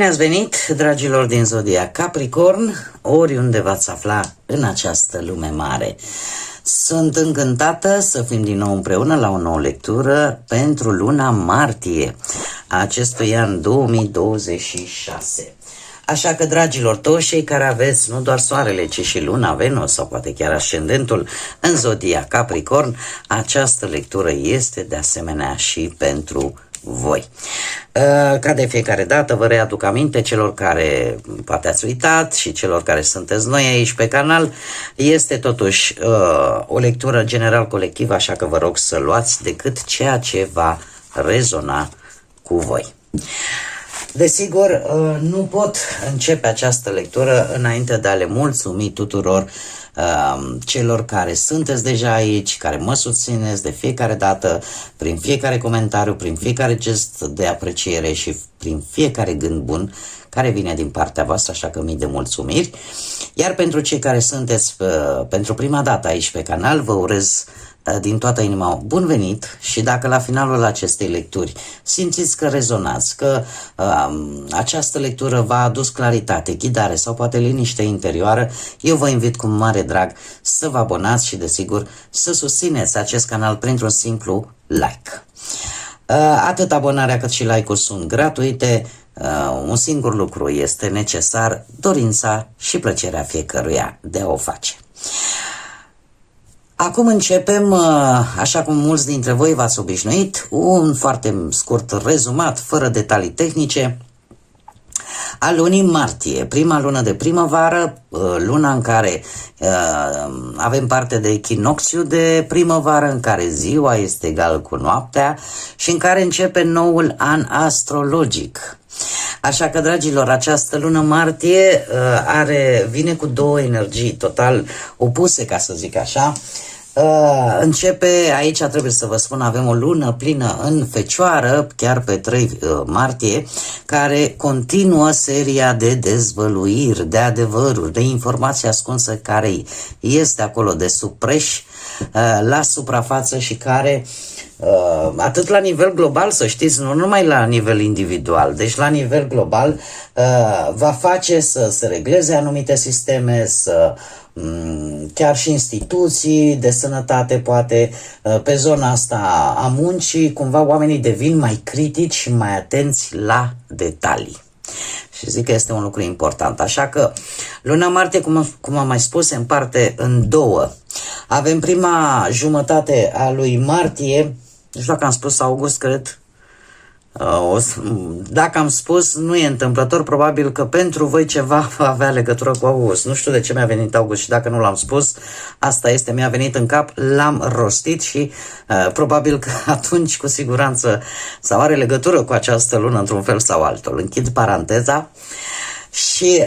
Bine ați venit, dragilor din Zodia Capricorn, oriunde v-ați afla în această lume mare. Sunt încântată să fim din nou împreună la o nouă lectură pentru luna martie a acestui an 2026. Așa că, dragilor, toți cei care aveți nu doar soarele, ci și luna, Venus sau poate chiar ascendentul în Zodia Capricorn, această lectură este de asemenea și pentru voi. Ca de fiecare dată vă readuc aminte celor care poate ați uitat și celor care sunteți noi aici pe canal, este totuși o lectură general colectivă, așa că vă rog să luați decât ceea ce va rezona cu voi. Desigur, nu pot începe această lectură înainte de a le mulțumi tuturor celor care sunteți deja aici, care mă susțineți de fiecare dată, prin fiecare comentariu, prin fiecare gest de apreciere și prin fiecare gând bun care vine din partea voastră, așa că mii de mulțumiri. Iar pentru cei care sunteți pentru prima dată aici pe canal, vă urez din toată inima bun venit și dacă la finalul acestei lecturi simțiți că rezonați, că această lectură v-a adus claritate, ghidare sau poate liniște interioară, eu vă invit cu mare drag să vă abonați și desigur să susțineți acest canal printr-un simplu like. Atât abonarea cât și like-ul sunt gratuite, un singur lucru este necesar, dorința și plăcerea fiecăruia de a o face. Acum începem, așa cum mulți dintre voi v-ați obișnuit, un foarte scurt rezumat, fără detalii tehnice, a lunii martie, prima lună de primăvară, luna în care avem parte de echinocțiu de primăvară, în care ziua este egal cu noaptea și în care începe noul an astrologic. Așa că, dragilor, această lună martie vine cu două energii total opuse, ca să zic așa. Începe, aici trebuie să vă spun, avem o lună plină în Fecioară, chiar pe 3 martie, care continuă seria de dezvăluiri, de adevăruri, de informații ascunsă care este acolo de sub preș la suprafață și care atât la nivel global, să știți, nu numai la nivel individual, deci la nivel global va face să se regleze anumite sisteme, chiar și instituții de sănătate, poate pe zona asta a muncii, cumva oamenii devin mai critici și mai atenți la detalii. Și zic că este un lucru important. Așa că luna martie, cum am mai spus, se împarte în două. Avem prima jumătate a lui martie, nu știu dacă am spus august, cred. Dacă am spus, nu e întâmplător, probabil că pentru voi ceva va avea legătură cu august. Nu știu de ce mi-a venit august și dacă nu l-am spus, asta este, mi-a venit în cap, l-am rostit și probabil că atunci cu siguranță sau are legătură cu această lună într-un fel sau altul. Închid paranteza. Și,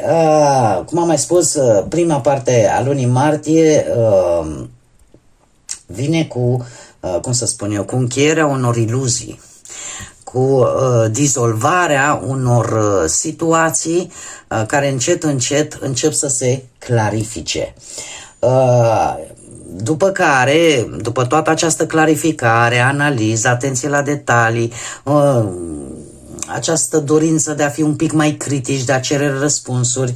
cum am mai spus, prima parte a lunii martie vine cu, cum să spun eu, cu încheierea unor iluzii, cu dizolvarea unor situații care încet, încet încep să se clarifice. După care, după toată această clarificare, analiză, atenție la detalii, această dorință de a fi un pic mai critici, de a cere răspunsuri,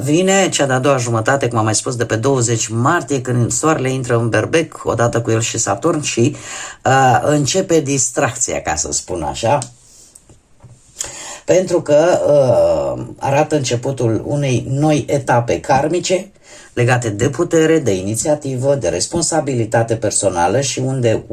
vine cea de-a doua jumătate, cum am mai spus, de pe 20 martie, când soarele intră în berbec, odată cu el și Saturn, și începe distracția, ca să spun așa, pentru că arată începutul unei noi etape karmice legate de putere, de inițiativă, de responsabilitate personală și unde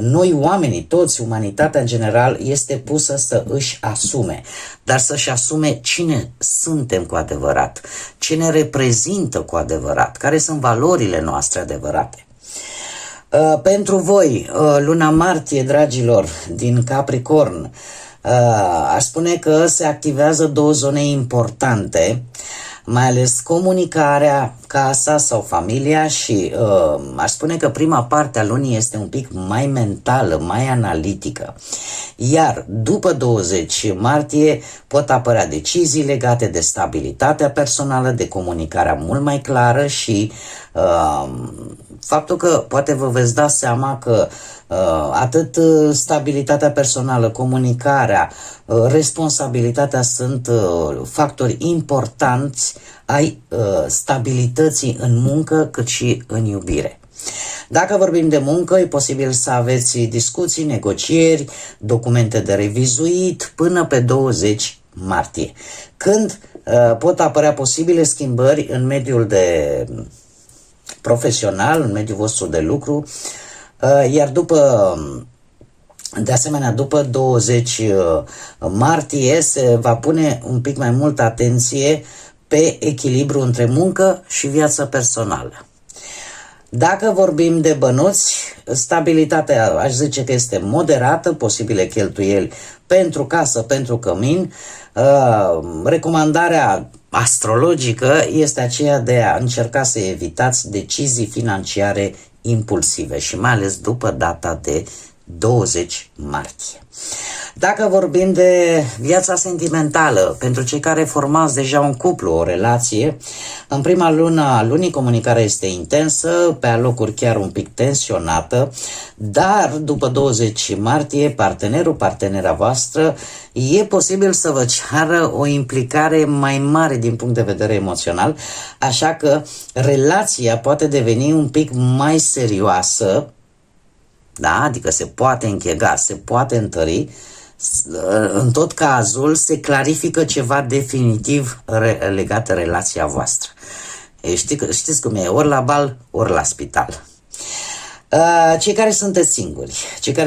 noi oamenii, toți, umanitatea în general, este pusă să își asume, dar să-și asume cine suntem cu adevărat, ce ne reprezintă cu adevărat, care sunt valorile noastre adevărate. Pentru voi, luna martie, dragilor, din Capricorn, aș spune că se activează două zone importante, mai ales comunicarea, casa sau familia și aș spune că prima parte a lunii este un pic mai mentală, mai analitică. Iar după 20 martie pot apărea decizii legate de stabilitatea personală, de comunicarea mult mai clară și faptul că poate vă veți da seama că atât stabilitatea personală, comunicarea, responsabilitatea sunt factori importanți ai stabilității în muncă cât și în iubire. Dacă vorbim de muncă, e posibil să aveți discuții, negocieri, documente de revizuit până pe 20 martie, când pot apărea posibile schimbări în mediul de profesional, în mediul vostru de lucru, iar de asemenea, după 20 martie se va pune un pic mai multă atenție pe echilibru între muncă și viața personală. Dacă vorbim de bănuți, stabilitatea aș zice că este moderată, posibile cheltuieli pentru casă, pentru cămin. Recomandarea astrologică este aceea de a încerca să evitați decizii financiare impulsive și mai ales după data de 20 martie. Dacă vorbim de viața sentimentală, pentru cei care formați deja un cuplu, o relație, în prima lună a lunii comunicarea este intensă, pe alocuri chiar un pic tensionată, dar după 20 martie, partenera voastră, e posibil să vă ceară o implicare mai mare din punct de vedere emoțional, așa că relația poate deveni un pic mai serioasă, da? Adică se poate închega, se poate întări. În tot cazul se clarifică ceva definitiv legat de relația voastră. Știți cum e, ori la bal, ori la spital. Cei care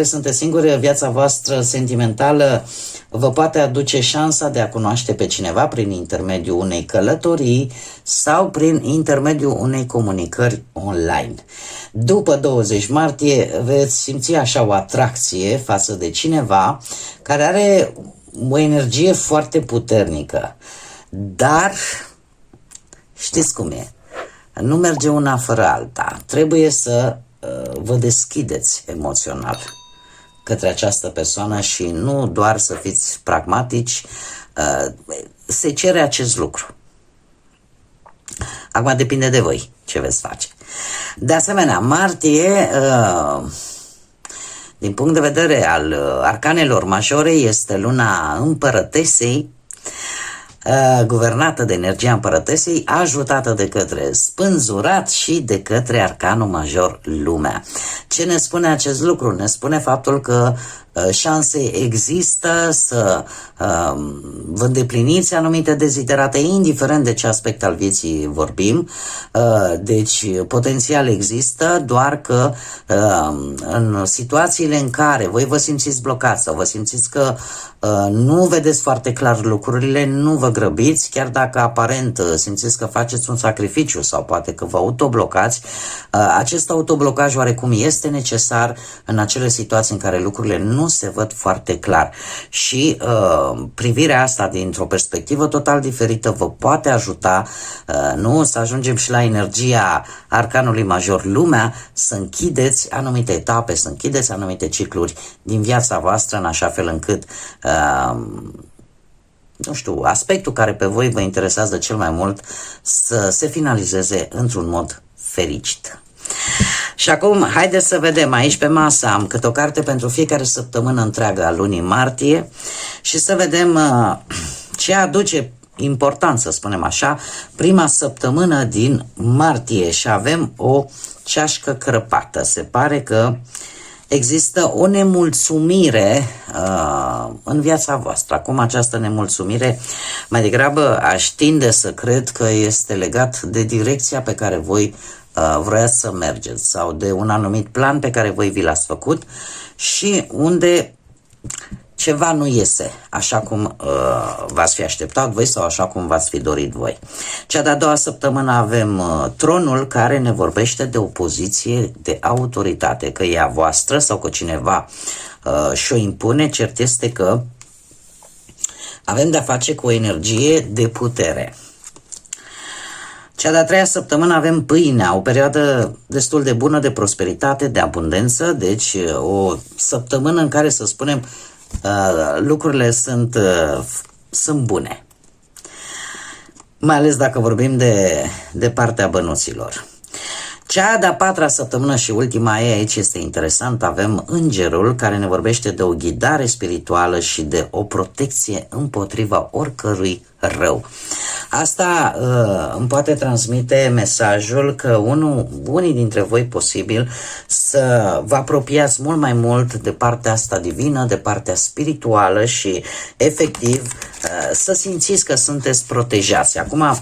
sunteți singuri, viața voastră sentimentală vă poate aduce șansa de a cunoaște pe cineva prin intermediul unei călătorii sau prin intermediul unei comunicări online. După 20 martie veți simți așa o atracție față de cineva care are o energie foarte puternică, dar știți cum e, nu merge una fără alta, trebuie să vă deschideți emoțional către această persoană și nu doar să fiți pragmatici, se cere acest lucru. Acum depinde de voi ce veți face. De asemenea, martie, din punct de vedere al arcanelor majore, este luna împărătesei, guvernată de energia împărătesei, ajutată de către spânzurat și de către arcanul major lumea. Ce ne spune acest lucru? Ne spune faptul că șanse există să vă îndepliniți anumite deziderate, indiferent de ce aspect al vieții vorbim. Deci potențial există, doar că în situațiile în care voi vă simțiți blocați sau vă simțiți că nu vedeți foarte clar lucrurile, nu vă grăbiți, chiar dacă aparent simțiți că faceți un sacrificiu sau poate că vă autoblocați. Acest autoblocaj oarecum este necesar în acele situații în care lucrurile nu se văd foarte clar și privirea asta dintr-o perspectivă total diferită vă poate ajuta, nu să ajungem și la energia arcanului major lumea, să închideți anumite etape, să închideți anumite cicluri din viața voastră în așa fel încât nu știu, aspectul care pe voi vă interesează cel mai mult să se finalizeze într-un mod fericit. Și acum, haideți să vedem, aici pe masă am câte o carte pentru fiecare săptămână întreagă a lunii martie și să vedem ce aduce important, să spunem așa, prima săptămână din martie și avem o ceașcă crăpată. Se pare că există o nemulțumire în viața voastră. Acum această nemulțumire, mai degrabă aș tinde să cred că este legat de direcția pe care voi vroiați să mergeți sau de un anumit plan pe care voi vi l-ați făcut și unde ceva nu iese așa cum v-ați fi așteptat voi sau așa cum v-ați fi dorit voi. Cea de-a doua săptămână avem tronul care ne vorbește de o poziție de autoritate, că e a voastră sau că cineva și-o impune. Cert este că avem de-a face cu o energie de putere. Cea de-a treia săptămână avem pâinea, o perioadă destul de bună de prosperitate, de abundență, deci o săptămână în care, să spunem, lucrurile sunt bune. Mai ales dacă vorbim de partea bănuților. Cea de-a patra săptămână și ultima ei, aici este interesant, avem îngerul care ne vorbește de o ghidare spirituală și de o protecție împotriva oricărui rău. Asta îmi poate transmite mesajul că unii dintre voi posibil să vă apropiați mult mai mult de partea asta divină, de partea spirituală și efectiv să simțiți că sunteți protejați. Acum,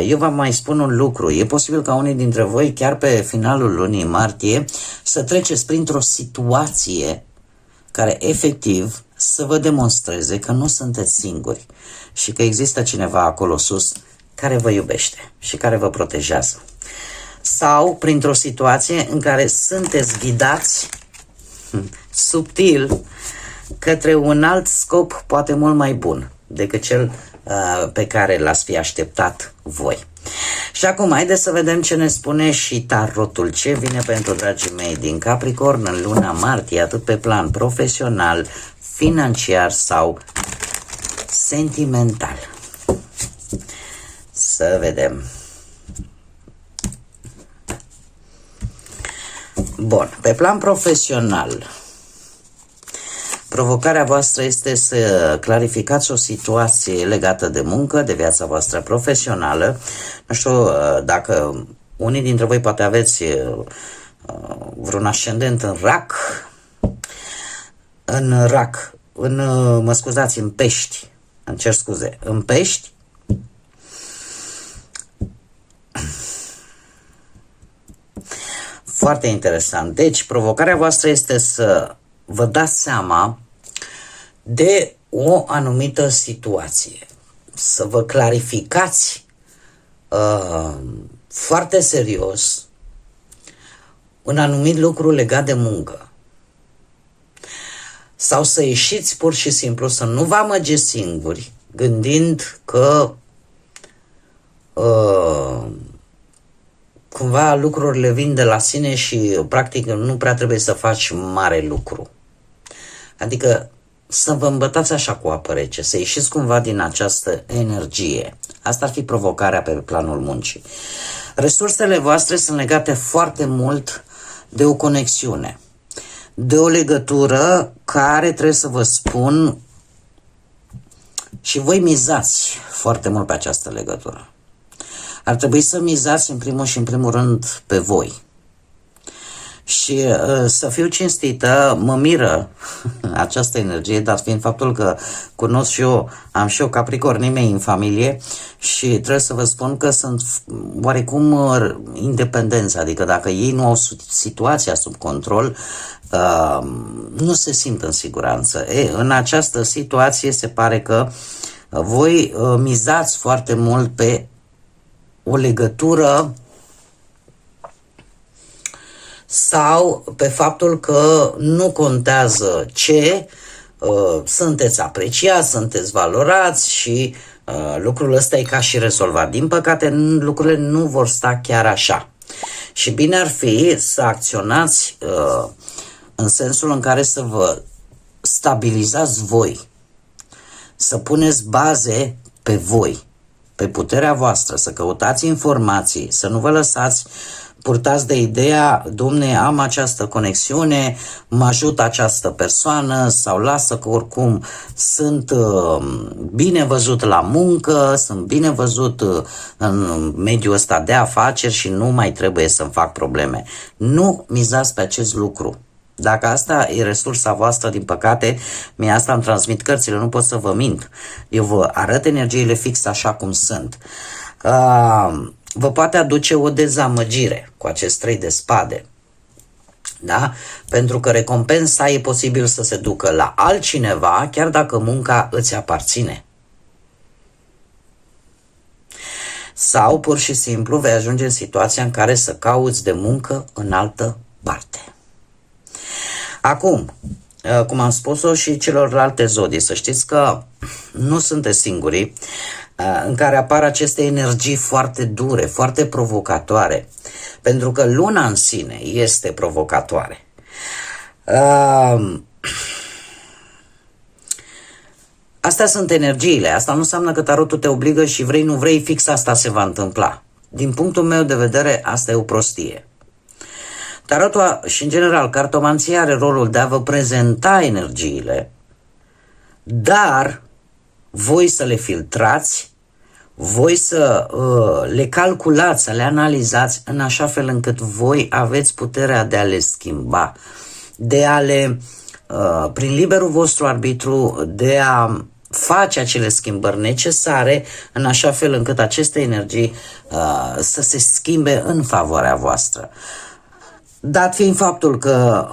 eu vă mai spun un lucru, e posibil ca unii dintre voi chiar pe finalul lunii martie să treceți printr-o situație care efectiv să vă demonstreze că nu sunteți singuri și că există cineva acolo sus care vă iubește și care vă protejează. Sau printr-o situație în care sunteți ghidați subtil către un alt scop poate mult mai bun decât cel pe care l-ați fi așteptat voi. Și acum, haideți să vedem ce ne spune și tarotul, ce vine pentru dragii mei din Capricorn în luna martie, atât pe plan profesional, financiar sau sentimental. Să vedem. Bun, pe plan profesional, provocarea voastră este să clarificați o situație legată de muncă, de viața voastră profesională. Nu știu dacă unii dintre voi poate aveți vreun ascendent în rac, mă scuzați, în pești, îmi cer scuze, în pești. Foarte interesant. Deci, provocarea voastră este să vă dați seama de o anumită situație, să vă clarificați foarte serios un anumit lucru legat de muncă. Sau să ieșiți pur și simplu, să nu vă amăgeți singuri, gândind că cumva lucrurile vin de la sine și practic nu prea trebuie să faci mare lucru. Adică să vă îmbătați așa cu apă rece, să ieșiți cumva din această energie. Asta ar fi provocarea pe planul muncii. Resursele voastre sunt legate foarte mult de o conexiune, de o legătură care, trebuie să vă spun, și voi mizați foarte mult pe această legătură. Ar trebui să mizați în primul și în primul rând pe voi. Și să fiu cinstită, mă miră această energie, dat fiind faptul că cunosc și eu, am și eu capricornii mei în familie și trebuie să vă spun că sunt oarecum independenți, adică dacă ei nu au situația sub control, nu se simt în siguranță. În această situație se pare că voi mizați foarte mult pe o legătură sau pe faptul că nu contează ce, sunteți apreciați, sunteți valorați și lucrul ăsta e ca și rezolvat. Din păcate, lucrurile nu vor sta chiar așa. Și bine ar fi să acționați în sensul în care să vă stabilizați voi, să puneți baze pe voi, pe puterea voastră, să căutați informații, să nu vă lăsați purtați de ideea, domne, am această conexiune, mă ajută această persoană sau lasă că oricum sunt bine văzut la muncă, sunt bine văzut în mediul ăsta de afaceri și nu mai trebuie să-mi fac probleme. Nu mizați pe acest lucru. Dacă asta e resursa voastră, din păcate, mie asta îmi transmit cărțile, nu pot să vă mint. Eu vă arăt energiile fix așa cum sunt. Vă poate aduce o dezamăgire cu acest 3 de spade. Da? Pentru că recompensa e posibil să se ducă la altcineva, chiar dacă munca îți aparține. Sau pur și simplu vei ajunge în situația în care să cauți de muncă în altă parte. Acum, cum am spus-o și celorlalte zodii, să știți că nu sunteți singurii. în care apar aceste energii foarte dure, foarte provocatoare, pentru că luna în sine este provocatoare. Astea sunt energiile, asta nu înseamnă că tarotul te obligă și vrei, nu vrei, fix asta se va întâmpla. Din punctul meu de vedere, asta e o prostie. Tarotul și, în general, cartomanția are rolul de a vă prezenta energiile, dar voi să le filtrați, voi să le calculați, să le analizați în așa fel încât voi aveți puterea de a le schimba, de a le, prin liberul vostru arbitru, de a face acele schimbări necesare în așa fel încât aceste energii să se schimbe în favoarea voastră. Dat fiind faptul că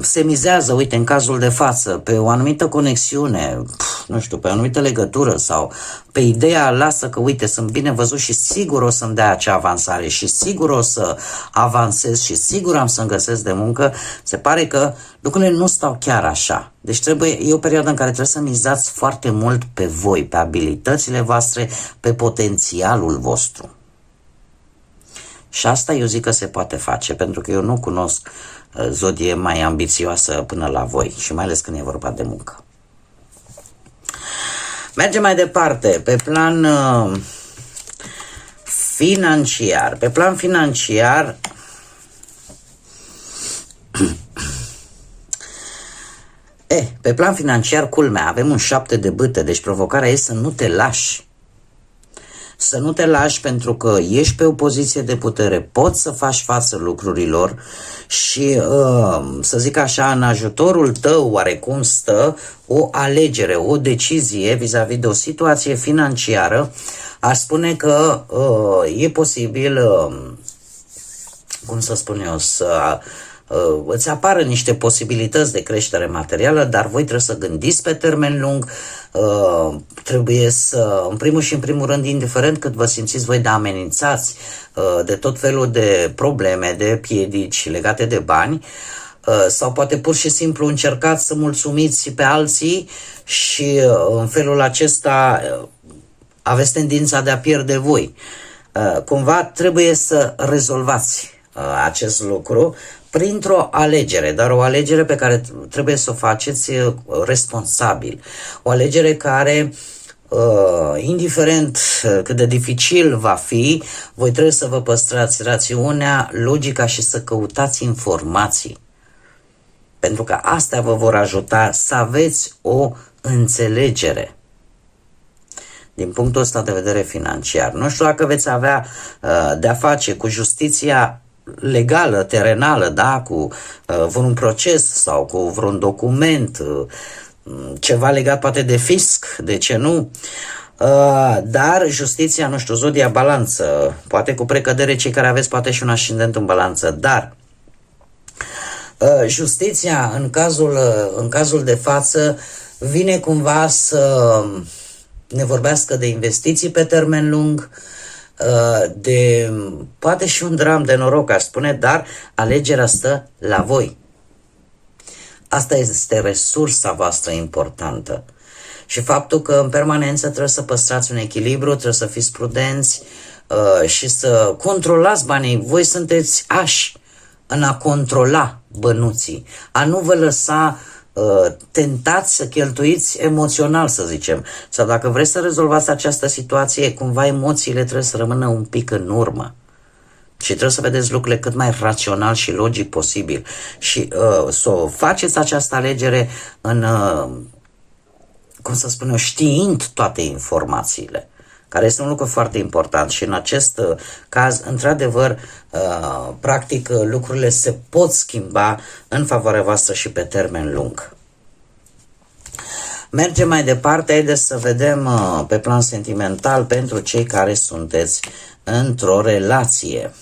se mizează, uite, în cazul de față, pe o anumită conexiune, nu știu, pe o anumită legătură sau pe ideea lasă că, uite, sunt bine văzut și sigur o să-mi dea acea avansare și sigur o să avansez și sigur am să-mi găsesc de muncă, se pare că lucrurile nu stau chiar așa. Deci e o perioadă în care trebuie să mizați foarte mult pe voi, pe abilitățile voastre, pe potențialul vostru. Și asta eu zic că se poate face, pentru că eu nu cunosc zodie mai ambițioasă până la voi și mai ales când e vorba de muncă. Mergem mai departe, pe plan financiar. Pe plan financiar, pe plan financiar, culmea, avem un 7 de bâte, deci provocarea e să nu te lași. Să nu te lași, pentru că ești pe o poziție de putere, poți să faci față lucrurilor și, să zic așa, în ajutorul tău oarecum stă o alegere, o decizie vis-a-vis de o situație financiară. Aș spune că e posibil, cum să spun eu, să îți apară niște posibilități de creștere materială, dar voi trebuie să gândiți pe termen lung, trebuie să, în primul și în primul rând, indiferent cât vă simțiți voi de amenințați de tot felul de probleme, de piedici legate de bani, sau poate pur și simplu încercați să mulțumiți pe alții și în felul acesta aveți tendința de a pierde voi. Cumva trebuie să rezolvați acest lucru printr-o alegere, dar o alegere pe care trebuie să o faceți responsabil. O alegere care, indiferent cât de dificil va fi, voi trebuie să vă păstrați rațiunea, logica și să căutați informații. Pentru că astea vă vor ajuta să aveți o înțelegere din punctul ăsta de vedere financiar. Nu știu dacă veți avea de-a face cu justiția legală, terenală, da, cu vreun proces sau cu vreun document, ceva legat poate de fisc, de ce nu? Dar justiția, nu știu, zodia balanță, poate cu precădere cei care aveți poate și un ascendent în balanță, dar justiția în cazul de față vine cumva să ne vorbească de investiții pe termen lung, de poate și un dram de noroc, aș spune, dar alegerea stă la voi. Asta este resursa voastră importantă. Și faptul că în permanență trebuie să păstrați un echilibru, trebuie să fiți prudenți și să controlați banii. Voi sunteți ași în a controla bănuții, a nu vă lăsa tentați să cheltuiți emoțional, să zicem. Sau dacă vreți să rezolvați această situație, cumva emoțiile trebuie să rămână un pic în urmă. Și trebuie să vedeți lucrurile cât mai rațional și logic posibil. Și să faceți această alegere în, cum să spun eu, știind toate informațiile, care este un lucru foarte important. Și în acest caz, într-adevăr, practic, lucrurile se pot schimba în favoarea voastră și pe termen lung. Mergem mai departe, haideți să vedem pe plan sentimental pentru cei care sunteți într-o relație,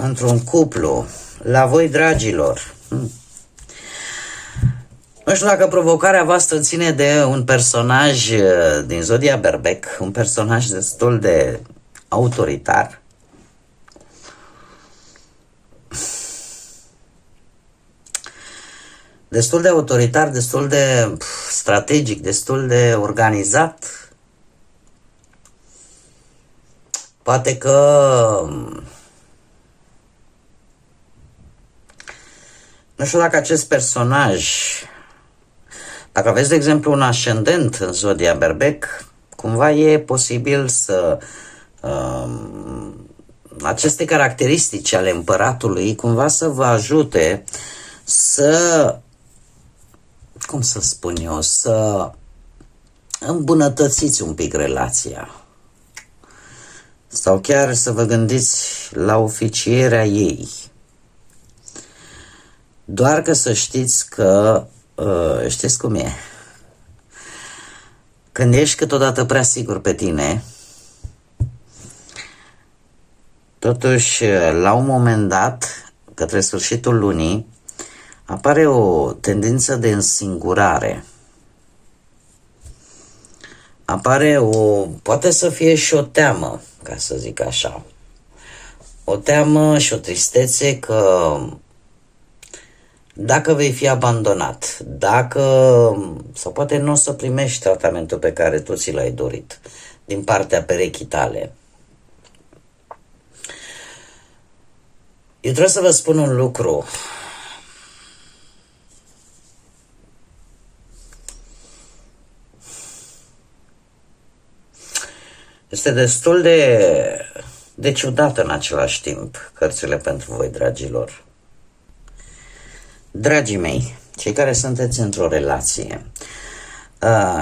într-un cuplu. La voi, dragilor, nu știu dacă provocarea voastră ține de un personaj din zodia Berbec, un personaj destul de autoritar. Destul de autoritar, destul de, strategic, destul de organizat. Poate că nu știu dacă acest personaj, dacă aveți de exemplu un ascendent în zodia Berbec, cumva e posibil să aceste caracteristici ale împăratului cumva să vă ajute să, cum să spun eu, să îmbunătățiți un pic relația. Sau chiar să vă gândiți la oficierea ei. Doar că să știți că, știți cum e, când ești câteodată prea sigur pe tine, totuși, la un moment dat, către sfârșitul lunii, apare o tendință de însingurare. Poate să fie și o teamă, ca să zic așa. O teamă și o tristețe că dacă vei fi abandonat, sau poate nu o să primești tratamentul pe care tu ți l-ai dorit din partea perechii tale. Eu trebuie să vă spun un lucru. Este destul de ciudat în același timp cărțile pentru voi, dragilor. Dragii mei, cei care sunteți într-o relație,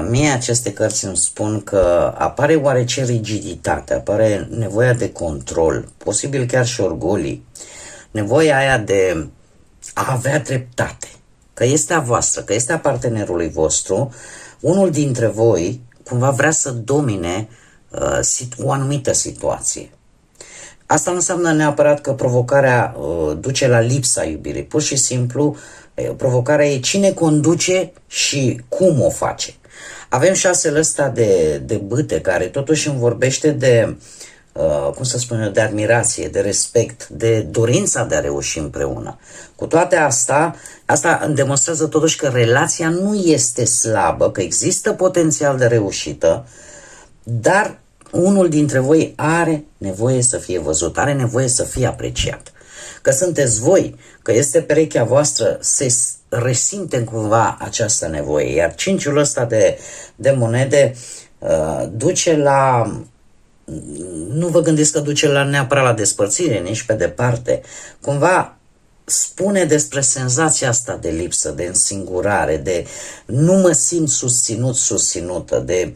mie aceste cărți îmi spun că apare oarece rigiditate, apare nevoia de control, posibil chiar și orgolii, nevoia aia de a avea dreptate, că este a voastră, că este a partenerului vostru, unul dintre voi cumva vrea să domine o anumită situație. Asta nu înseamnă neapărat că provocarea duce la lipsa iubirii. Pur și simplu, provocarea e cine conduce și cum o face. Avem șasele ăsta de bâte care totuși îmi vorbește de, cum să spun eu, de admirație, de respect, de dorința de a reuși împreună. Cu toate asta îmi demonstrează totuși că relația nu este slabă, că există potențial de reușită, dar unul dintre voi are nevoie să fie văzut, are nevoie să fie apreciat. Că sunteți voi, că este perechea voastră, se resimte cumva această nevoie. Iar cinciul ăsta de monede duce la, nu vă gândiți că duce neapărat la despărțire, nici pe departe. Cumva spune despre senzația asta de lipsă, de însingurare, de nu mă simt susținută, de,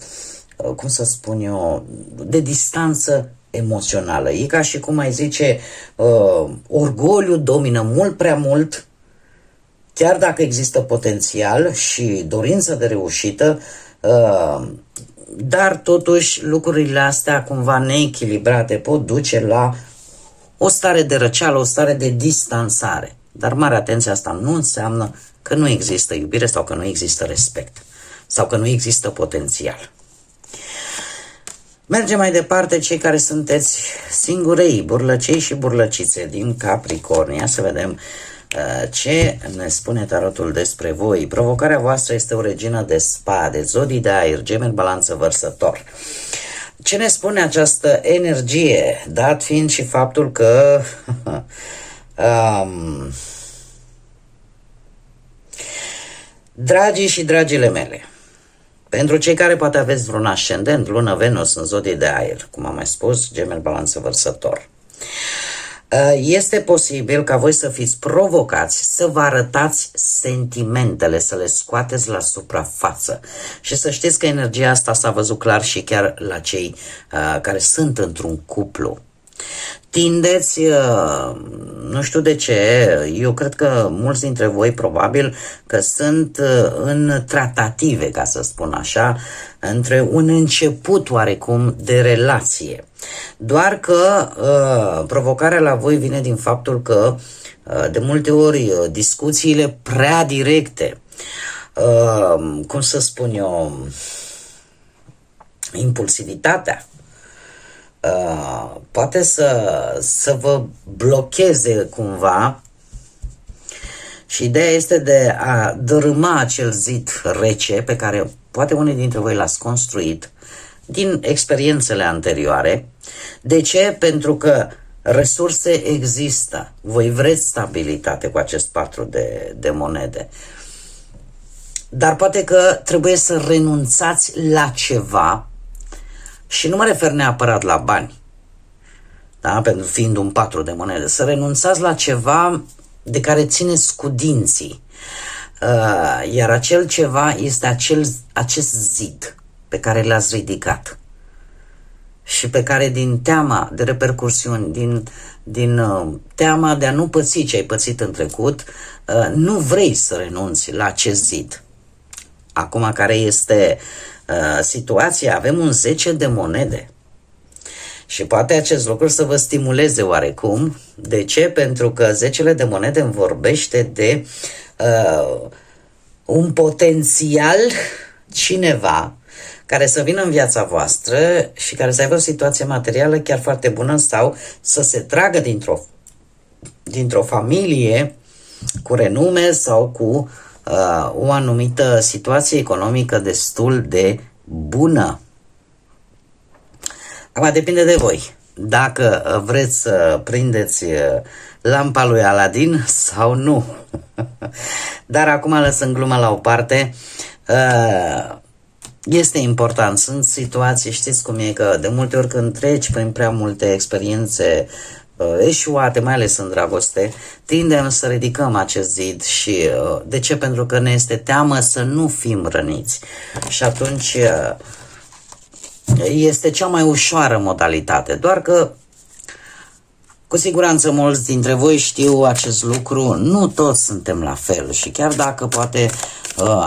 cum să spun eu, de distanță emoțională. E ca și cum ai zice, orgoliul domină mult prea mult, chiar dacă există potențial și dorință de reușită, dar totuși lucrurile astea cumva neechilibrate pot duce la o stare de răceală, o stare de distanțare. Dar mare atenție, asta nu înseamnă că nu există iubire sau că nu există respect sau că nu există potențial. Mergem mai departe, cei care sunteți singurei, burlăcei și burlăcițe din Capricornia, să vedem ce ne spune tarotul despre voi. Provocarea voastră este o regină de spade, zodii de aer, Gemeni, Balanță, Vărsător. Ce ne spune această energie, dat fiind și faptul că dragii și dragile mele, pentru cei care poate aveți vreun ascendent, lună, Venus în zodie de aer, cum am mai spus, Gemeni, Balanță, Vărsător, este posibil ca voi să fiți provocați să vă arătați sentimentele, să le scoateți la suprafață. Și să știți că energia asta s-a văzut clar și chiar la cei care sunt într-un cuplu. Tindeți, nu știu de ce, eu cred că mulți dintre voi probabil că sunt în tratative, ca să spun așa, între un început oarecum de relație. Doar că provocarea la voi vine din faptul că de multe ori discuțiile prea directe, cum să spun eu, impulsivitatea, poate să vă blocheze cumva Și ideea este de a dărâma acel zid rece pe care poate unii dintre voi l-ați construit din experiențele anterioare. De ce? Pentru că resurse există. Voi vreți stabilitate cu acest 4 de monede. Dar poate că trebuie să renunțați la ceva și nu mă refer neapărat la bani, da? Pentru fiind un 4 de monede. Să renunțați la ceva de care țineți cu dinții. Iar acel ceva este acest zid pe care l-ați ridicat și pe care din teama de repercursiuni, din teama de a nu păți ce ai pățit în trecut, nu vrei să renunți la acest zid. Acum, care este situația? Avem un 10 de monede. Și poate acest lucru să vă stimuleze oarecum. De ce? Pentru că 10 de monede îmi vorbește de un potențial cineva care să vină în viața voastră și care să aibă o situație materială chiar foarte bună sau să se tragă dintr-o familie cu renume sau cu o anumită situație economică destul de bună. Acum depinde de voi. Dacă vreți să prindeți lampa lui Aladin sau nu. Dar acum, lăsând gluma la o parte, este important. Sunt situații, știți cum e, că de multe ori când treci prin prea multe experiențe eșuate, mai ales în dragoste, tindem să ridicăm acest zid. Și de ce? Pentru că ne este teamă să nu fim răniți. Și atunci este cea mai ușoară modalitate. Doar că cu siguranță mulți dintre voi știu acest lucru, nu toți suntem la fel și chiar dacă poate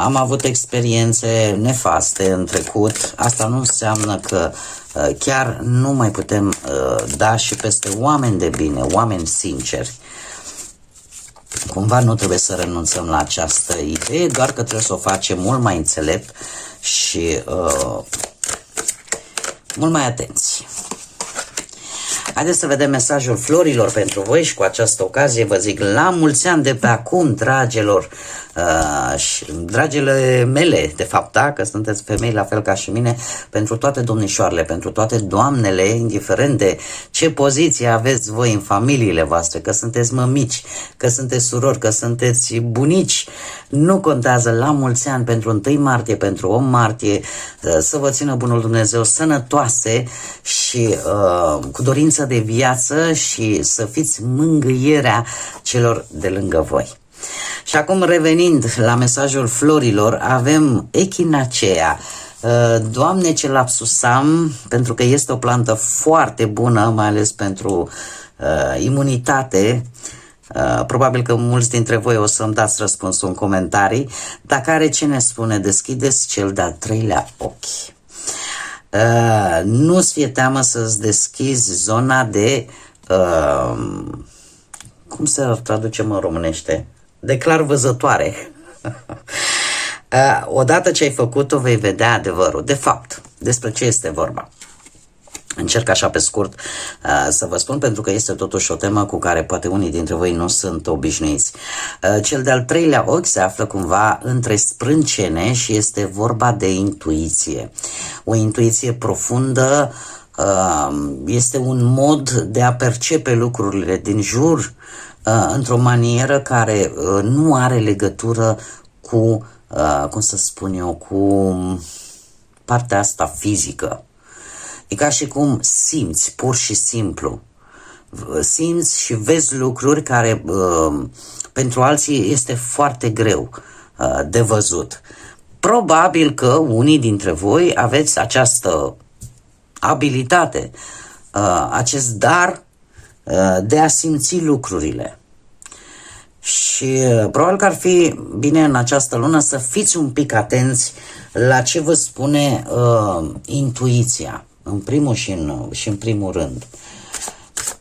am avut experiențe nefaste în trecut, asta nu înseamnă că chiar nu mai putem da și peste oameni de bine, oameni sinceri. Cumva nu trebuie să renunțăm la această idee, doar că trebuie să o facem mult mai înțelept și mult mai atenți. Haideți să vedem mesajul florilor pentru voi și cu această ocazie vă zic la mulți ani de pe acum, dragilor, și dragile mele, de fapt, da, că sunteți femei la fel ca și mine, pentru toate domnișoarele, pentru toate doamnele, indiferent de ce poziție aveți voi în familiile voastre, că sunteți mămici, că sunteți surori, că sunteți bunici, nu contează, la mulți ani, pentru 1 martie, pentru 8 martie, să vă țină bunul Dumnezeu sănătoase și cu dorință de viață și să fiți mângâierea celor de lângă voi. Și acum, revenind la mesajul florilor, avem echinacea. Doamne, ce lapsus am, pentru că este o plantă foarte bună, mai ales pentru imunitate. Probabil că mulți dintre voi o să-mi dați răspunsul în comentarii. Dacă are ce ne spune, deschideți cel de-al 3-lea ochi. Nu-ți fie teamă să-ți deschizi zona de... cum să traducem în românește? De clar văzătoare. Odată ce ai făcut-o, vei vedea adevărul. De fapt, despre ce este vorba? Încerc așa pe scurt să vă spun, pentru că este totuși o temă cu care poate unii dintre voi nu sunt obișnuiți. Cel de-al 3-lea ochi se află cumva între sprâncene și este vorba de intuiție. O intuiție profundă, este un mod de a percepe lucrurile din jur într-o manieră care nu are legătură cu, cum să spun eu, cu partea asta fizică. E ca și cum simți, pur și simplu. Simți și vezi lucruri care pentru alții este foarte greu de văzut. Probabil că unii dintre voi aveți această abilitate, acest dar de a simți lucrurile. Și probabil că ar fi bine în această lună să fiți un pic atenți la ce vă spune intuiția, în primul și în primul rând.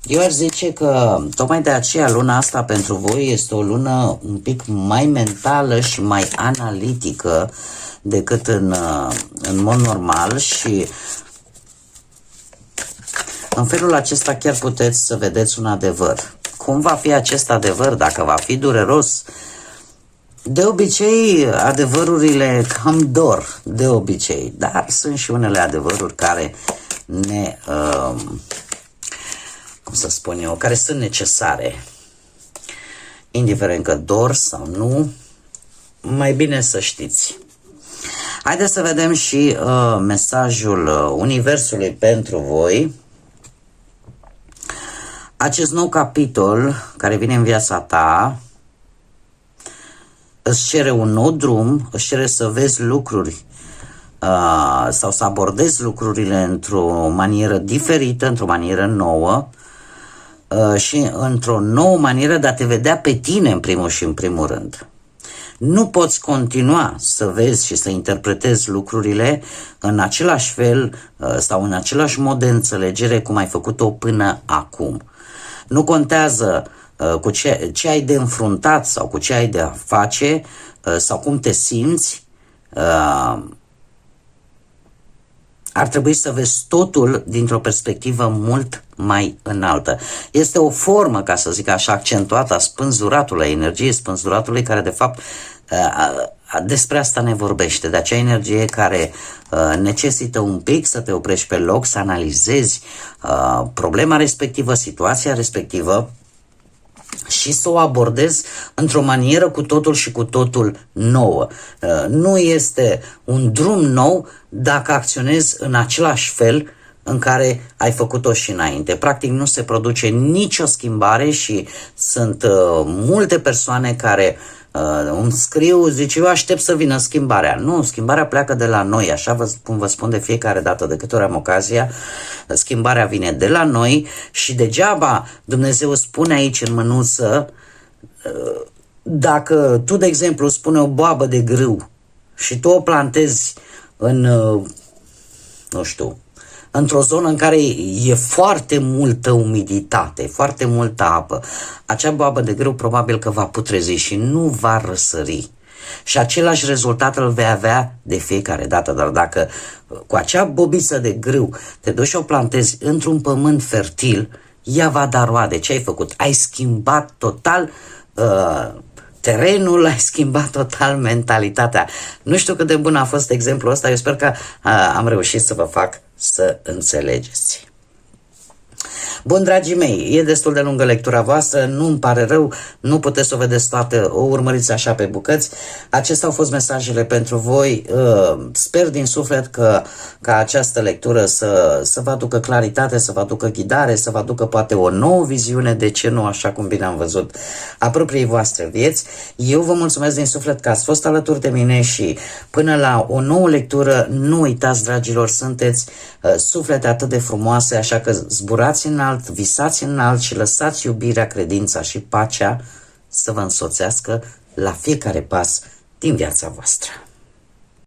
Eu aș zice că tocmai de aceea luna asta pentru voi este o lună un pic mai mentală și mai analitică decât în mod normal și în felul acesta chiar puteți să vedeți un adevăr. Cum va fi acest adevăr? Dacă va fi dureros, De obicei, adevărurile cam dor, de obicei, dar sunt și unele adevăruri care ne, cum să spun eu, care sunt necesare. Indiferent că dor sau nu, mai bine să știți. Haideți să vedem și mesajul Universului pentru voi. Acest nou capitol care vine în viața ta îți cere un nou drum, îți cere să vezi lucruri sau să abordezi lucrurile într-o manieră diferită, într-o manieră nouă și într-o nouă manieră de a te vedea pe tine în primul și în primul rând. Nu poți continua să vezi și să interpretezi lucrurile în același fel sau în același mod de înțelegere cum ai făcut-o până acum. Nu contează cu ce ai de înfruntat sau cu ce ai de a face sau cum te simți, ar trebui să vezi totul dintr-o perspectivă mult mai înaltă. Este o formă, ca să zic așa, accentuată a spânzuratului, a energiei spânzuratului, care de fapt despre asta ne vorbește, de acea energie care necesită un pic să te oprești pe loc, să analizezi problema respectivă, situația respectivă și să o abordezi într-o manieră cu totul și cu totul nouă. Nu este un drum nou dacă acționezi în același fel în care ai făcut-o și înainte. Practic nu se produce nicio schimbare și sunt multe persoane care îmi scriu, zice, eu aștept să vină schimbarea. Nu, schimbarea pleacă de la noi, așa vă spun de fiecare dată de câte ori am ocazia, schimbarea vine de la noi și degeaba Dumnezeu spune aici în mânuță, dacă tu, de exemplu, spune o boabă de grâu și tu o plantezi în, nu știu, într-o zonă în care e foarte multă umiditate, foarte multă apă, acea boabă de grâu probabil că va putrezi și nu va răsări. Și același rezultat îl vei avea de fiecare dată. Dar dacă cu acea bobiță de grâu te duci și o plantezi într-un pământ fertil, ea va da roade. Ce ai făcut? Ai schimbat total terenul, ai schimbat total mentalitatea. Nu știu cât de bun a fost exemplul ăsta, eu sper că am reușit să vă fac să înțelegeți. Bun, dragii mei, e destul de lungă lectura voastră, nu îmi pare rău, nu puteți să o vedeți toată, o urmăriți așa pe bucăți. Acestea au fost mesajele pentru voi. Sper din suflet ca această lectură să vă aducă claritate, să vă aducă ghidare, să vă aducă poate o nouă viziune, de ce nu, așa cum bine am văzut, a propriei voastre vieți. Eu vă mulțumesc din suflet că ați fost alături de mine și până la o nouă lectură, nu uitați, dragilor, sunteți suflete atât de frumoase, așa că zburați înalt, visați înalt și lăsați iubirea, credința și pacea să vă însoțească la fiecare pas din viața voastră.